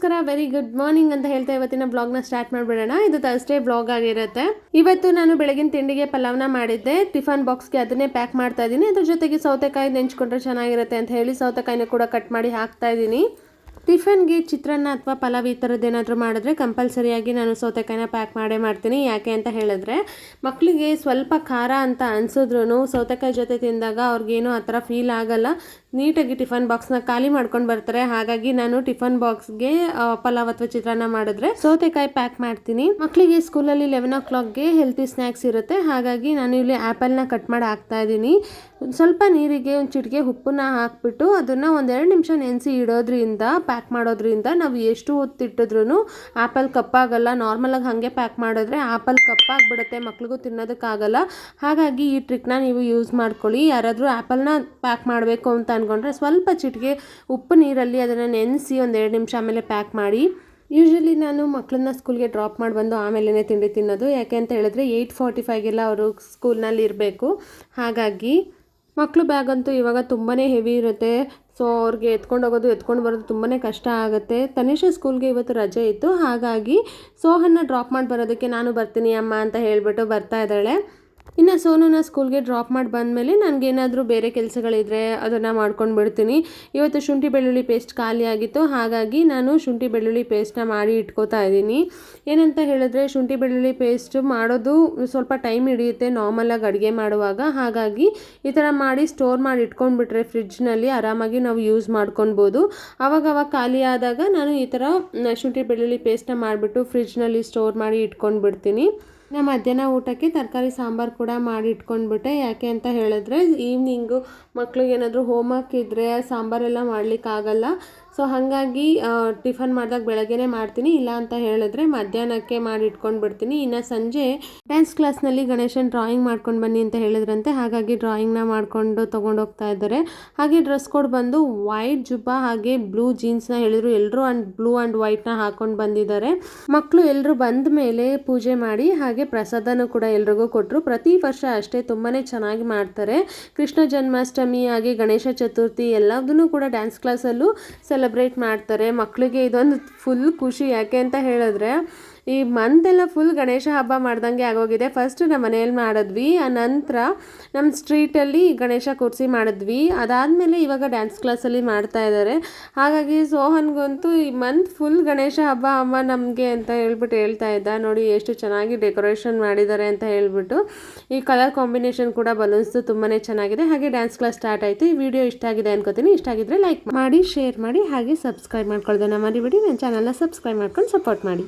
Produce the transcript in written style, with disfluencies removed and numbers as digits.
ನಮಸ್ಕಾರ, very good morning ಅಂತ ಹೇಳ್ತಾ ಇವತ್ತಿನ ಬ್ಲಾಗ್ನ ಸ್ಟಾರ್ಟ್ ಮಾಡಿಬಿಡೋಣ. ಇದು ಥರ್ಸ್ಡೇ ಬ್ಲಾಗ್ ಆಗಿರುತ್ತೆ. ಇವತ್ತು ನಾನು ಬೆಳಗಿನ ತಿಂಡಿಗೆ ಪಲಾವ್ನ ಮಾಡಿದ್ದೆ. ಟಿಫನ್ ಬಾಕ್ಸ್ಗೆ ಅದನ್ನೇ ಪ್ಯಾಕ್ ಮಾಡ್ತಾ ಇದ್ದೀನಿ. ಅದ್ರ ಜೊತೆಗೆ ಸೌತೆಕಾಯಿ ನೆಂಚ್ಕೊಂಡ್ರೆ ಚೆನ್ನಾಗಿರುತ್ತೆ ಅಂತ ಹೇಳಿ ಸೌತೆಕಾಯಿನ ಕೂಡ ಕಟ್ ಮಾಡಿ ಹಾಕ್ತಾ ಇದ್ದೀನಿ. ಟಿಫನ್ಗೆ ಚಿತ್ರಾನ್ನ ಅಥವಾ ಪಲಾವ್ ಈ ಥರದ್ದು ಏನಾದರೂ ಮಾಡಿದ್ರೆ ಕಂಪಲ್ಸರಿಯಾಗಿ ನಾನು ಸೌತೆಕಾಯಿನ ಪ್ಯಾಕ್ ಮಾಡ್ತೀನಿ. ಯಾಕೆ ಅಂತ ಹೇಳಿದ್ರೆ ಮಕ್ಕಳಿಗೆ ಸ್ವಲ್ಪ ಖಾರ ಅಂತ ಅನಿಸಿದ್ರೂ ಸೌತೆಕಾಯಿ ಜೊತೆ ತಿಂದಾಗ ಅವ್ರಿಗೇನು ಆ ಥರ ಫೀಲ್ ಆಗಲ್ಲ. ನೀಟಾಗಿ ಟಿಫನ್ ಬಾಕ್ಸ್ನ ಖಾಲಿ ಮಾಡ್ಕೊಂಡು ಬರ್ತಾರೆ. ಹಾಗಾಗಿ ನಾನು ಟಿಫನ್ ಬಾಕ್ಸ್ಗೆ ಪಲಾವ್ ಅಥವಾ ಚಿತ್ರಾನ್ನ ಮಾಡಿದ್ರೆ ಸೌತೆಕಾಯಿ ಪ್ಯಾಕ್ ಮಾಡ್ತೀನಿ. ಮಕ್ಕಳಿಗೆ ಸ್ಕೂಲಲ್ಲಿ 11 o'clockಗೆ ಹೆಲ್ತಿ ಸ್ನ್ಯಾಕ್ಸ್ ಇರುತ್ತೆ. ಹಾಗಾಗಿ ನಾನು ಇಲ್ಲಿ ಆ್ಯಪಲ್ನ ಕಟ್ ಮಾಡಿ ಹಾಕ್ತಾ ಇದ್ದೀನಿ. ಸ್ವಲ್ಪ ನೀರಿಗೆ ಒಂದು ಚಿಟಿಕೆ ಉಪ್ಪನ್ನ ಹಾಕ್ಬಿಟ್ಟು ಅದನ್ನು 1-2 ನಿಮಿಷ ನೆನೆಸಿ ಇಡೋದ್ರಿಂದ ಪ್ಯಾಕ್ ಮಾಡೋದ್ರಿಂದ ನಾವು ಎಷ್ಟು ಹೊತ್ತಿಟ್ಟಿದ್ರೂ ಆ್ಯಪಲ್ ಕಪ್ಪಾಗಲ್ಲ. ನಾರ್ಮಲಾಗಿ ಹಾಗೆ ಪ್ಯಾಕ್ ಮಾಡಿದ್ರೆ ಆ್ಯಪಲ್ ಕಪ್ಪಾಗಿಬಿಡುತ್ತೆ, ಮಕ್ಳಿಗೂ ತಿನ್ನೋದಕ್ಕಾಗಲ್ಲ. ಹಾಗಾಗಿ ಈ ಟ್ರಿಕ್ನ ನೀವು ಯೂಸ್ ಮಾಡ್ಕೊಳ್ಳಿ. ಯಾರಾದರೂ ಆ್ಯಪಲ್ನ ಪ್ಯಾಕ್ ಮಾಡಬೇಕು ಅಂತ ಅಂದ್ಕೊಂಡ್ರೆ ಸ್ವಲ್ಪ ಚಿಟಿಕೆ ಉಪ್ಪು ನೀರಲ್ಲಿ ಅದನ್ನು ನೆನೆಸಿ 1-2 ನಿಮಿಷ ಆಮೇಲೆ ಪ್ಯಾಕ್ ಮಾಡಿ. ಯೂಶ್ವಲಿ ನಾನು ಮಕ್ಕಳನ್ನ ಸ್ಕೂಲ್ಗೆ ಡ್ರಾಪ್ ಮಾಡಿ ಬಂದು ಆಮೇಲೆ ತಿಂಡಿ ತಿನ್ನೋದು. ಯಾಕೆ ಅಂತ ಹೇಳಿದ್ರೆ 8:45ಗೆಲ್ಲ ಅವರು ಸ್ಕೂಲ್ನಲ್ಲಿ ಇರಬೇಕು. ಹಾಗಾಗಿ ಮಕ್ಕಳು ಬ್ಯಾಗ್ ಅಂತೂ ಇವಾಗ ತುಂಬಾ ಹೆವಿ ಇರುತ್ತೆ. ಸೊ ಅವ್ರಿಗೆ ಎತ್ಕೊಂಡು ಬರೋದು ತುಂಬಾ ಕಷ್ಟ ಆಗುತ್ತೆ. ತನಿಷಾ ಸ್ಕೂಲ್ಗೆ ಇವತ್ತು ರಜೆ ಇತ್ತು. ಹಾಗಾಗಿ ಸೋಹನ್ನ ಡ್ರಾಪ್ ಮಾಡಿ ಬರೋದಕ್ಕೆ ನಾನು ಬರ್ತೀನಿ ಅಮ್ಮ ಅಂತ ಹೇಳಿಬಿಟ್ಟು ಬರ್ತಾ ಇದ್ದಾಳೆ. ಇನ್ನು ಸೋನುನ ಸ್ಕೂಲ್ಗೆ ಡ್ರಾಪ್ ಮಾಡಿ ಬಂದಮೇಲೆ ನನಗೇನಾದರೂ ಬೇರೆ ಕೆಲಸಗಳಿದ್ರೆ ಅದನ್ನು ಮಾಡ್ಕೊಂಡು ಬಿಡ್ತೀನಿ. ಇವತ್ತು ಶುಂಠಿ ಬೆಳ್ಳುಳ್ಳಿ ಪೇಸ್ಟ್ ಖಾಲಿ ಆಗಿತ್ತು. ಹಾಗಾಗಿ ನಾನು ಶುಂಠಿ ಬೆಳ್ಳುಳ್ಳಿ ಪೇಸ್ಟ್ನ ಮಾಡಿ ಇಟ್ಕೋತಾ ಇದ್ದೀನಿ. ಏನಂತ ಹೇಳಿದ್ರೆ ಶುಂಠಿ ಬೆಳ್ಳುಳ್ಳಿ ಪೇಸ್ಟ್ ಮಾಡೋದು ಸ್ವಲ್ಪ ಟೈಮ್ ಹಿಡಿಯುತ್ತೆ ನಾರ್ಮಲಾಗಿ ಅಡುಗೆ ಮಾಡುವಾಗ. ಹಾಗಾಗಿ ಈ ಥರ ಮಾಡಿ ಸ್ಟೋರ್ ಮಾಡಿ ಇಟ್ಕೊಂಡ್ಬಿಟ್ರೆ ಫ್ರಿಡ್ಜ್ನಲ್ಲಿ ಆರಾಮಾಗಿ ನಾವು ಯೂಸ್ ಮಾಡ್ಕೊಳ್ಬೋದು. ಆವಾಗವಾಗ ಖಾಲಿ ಆದಾಗ ನಾನು ಈ ಥರ ಶುಂಠಿ ಬೆಳ್ಳುಳ್ಳಿ ಪೇಸ್ಟ್ನ ಮಾಡಿಬಿಟ್ಟು ಫ್ರಿಡ್ಜ್ನಲ್ಲಿ ಸ್ಟೋರ್ ಮಾಡಿ ಇಟ್ಕೊಂಡು ಬಿಡ್ತೀನಿ. ನಾನು ಮಧ್ಯಾಹ್ನ ಊಟಕ್ಕೆ ತರಕಾರಿ ಸಾಂಬಾರು ಕೂಡ ಮಾಡಿ ಇಟ್ಕೊಂಡ್ಬಿಟ್ಟೆ. ಯಾಕೆ ಅಂತ ಹೇಳಿದ್ರೆ ಈವ್ನಿಂಗು ಮಕ್ಳಿಗೆ ಏನಾದರೂ ಹೋಮ್ವರ್ಕ್ ಇದ್ದರೆ ಸಾಂಬಾರೆಲ್ಲ ಮಾಡಲಿಕ್ಕಾಗಲ್ಲ. ಸೊ ಹಾಗಾಗಿ ಟಿಫನ್ ಮಾಡಿದಾಗ ಬೆಳಗ್ಗೆನೇ ಮಾಡ್ತೀನಿ. ಇಲ್ಲ ಅಂತ ಹೇಳಿದ್ರೆ ಮಧ್ಯಾಹ್ನಕ್ಕೆ ಮಾಡಿ ಇಟ್ಕೊಂಡು ಬಿಡ್ತೀನಿ. ಇನ್ನು ಸಂಜೆ ಡ್ಯಾನ್ಸ್ ಕ್ಲಾಸ್ನಲ್ಲಿ ಗಣೇಶನ್ ಡ್ರಾಯಿಂಗ್ ಮಾಡ್ಕೊಂಡು ಬನ್ನಿ ಅಂತ ಹೇಳಿದ್ರಂತೆ. ಹಾಗಾಗಿ ಡ್ರಾಯಿಂಗ್ನ ಮಾಡಿಕೊಂಡು ತೊಗೊಂಡೋಗ್ತಾ ಇದ್ದಾರೆ. ಹಾಗೆ ಡ್ರೆಸ್ ಕೋಡ್ ಬಂದು ವೈಟ್ ಜುಬ್ಬಾ ಹಾಗೆ ಬ್ಲೂ ಜೀನ್ಸ್ನ ಹೇಳಿದ್ರು. ಎಲ್ಲರೂ ಬ್ಲೂ ಆ್ಯಂಡ್ ವೈಟ್ನ ಹಾಕೊಂಡು ಬಂದಿದ್ದಾರೆ. ಮಕ್ಕಳು ಎಲ್ಲರೂ ಬಂದ ಮೇಲೆ ಪೂಜೆ ಮಾಡಿ ಹಾಗೆ ಪ್ರಸಾದನೂ ಕೂಡ ಎಲ್ರಿಗೂ ಕೊಟ್ಟರು. ಪ್ರತಿ ವರ್ಷ ಅಷ್ಟೇ ತುಂಬಾ ಚೆನ್ನಾಗಿ ಮಾಡ್ತಾರೆ. ಕೃಷ್ಣ ಜನ್ಮಾಷ್ಟಮಿ ಹಾಗೆ ಗಣೇಶ ಚತುರ್ಥಿ ಎಲ್ಲದನ್ನೂ ಕೂಡ ಡ್ಯಾನ್ಸ್ ಕ್ಲಾಸಲ್ಲೂ ಸೆಲೆಬ್ರೇಟ್ ಮಾಡ್ತಾರೆ. ಮಕ್ಕಳಿಗೆ ಇದೊಂದು ಫುಲ್ ಖುಷಿ. ಯಾಕೆ ಅಂತ ಹೇಳಿದ್ರೆ ಈ ಮಂತೆಲ್ಲ ಫುಲ್ ಗಣೇಶ ಹಬ್ಬ ಮಾಡ್ದಂಗೆ ಆಗೋಗಿದೆ. ಫಸ್ಟ್ ನಮ್ಮ ಮನೆಯಲ್ಲಿ ಮಾಡಿದ್ವಿ, ಆ ನಂತರ ನಮ್ಮ ಸ್ಟ್ರೀಟಲ್ಲಿ ಗಣೇಶ ಕೂರಿಸಿ ಮಾಡಿದ್ವಿ. ಅದಾದಮೇಲೆ ಇವಾಗ ಡ್ಯಾನ್ಸ್ ಕ್ಲಾಸಲ್ಲಿ ಮಾಡ್ತಾ ಇದ್ದಾರೆ. ಹಾಗಾಗಿ ಸೋಹನ್ಗಂತೂ ಈ ಮಂತ್ ಫುಲ್ ಗಣೇಶ ಹಬ್ಬ ಅಮ್ಮ ನಮಗೆ ಅಂತ ಹೇಳ್ಬಿಟ್ಟು ಹೇಳ್ತಾ ಇದ್ದ. ನೋಡಿ ಎಷ್ಟು ಚೆನ್ನಾಗಿ ಡೆಕೋರೇಷನ್ ಮಾಡಿದ್ದಾರೆ ಅಂತ ಹೇಳ್ಬಿಟ್ಟು. ಈ ಕಲರ್ ಕಾಂಬಿನೇಷನ್ ಕೂಡ ಬಲೂನ್ಸ್ದು ತುಂಬಾ ಚೆನ್ನಾಗಿದೆ. ಹಾಗೆ ಡ್ಯಾನ್ಸ್ ಕ್ಲಾಸ್ ಸ್ಟಾರ್ಟ್ ಆಯಿತು. ಈ ವಿಡಿಯೋ ಇಷ್ಟ ಆಗಿದೆ ಅನ್ಕೋತೀನಿ. ಇಷ್ಟ ಆಗಿದ್ರೆ ಲೈಕ್ ಮಾಡಿ, ಶೇರ್ ಮಾಡಿ, ಹಾಗೆ ಸಬ್ಸ್ಕ್ರೈಬ್ ಮಾಡ್ಕೊಳ್ಳೋದನ್ನ ಮರಿಬೇಡಿ. ನನ್ನ ಚಾನಲ್ನ ಸಬ್ಸ್ಕ್ರೈಬ್ ಮಾಡ್ಕೊಂಡು ಸಪೋರ್ಟ್ ಮಾಡಿ.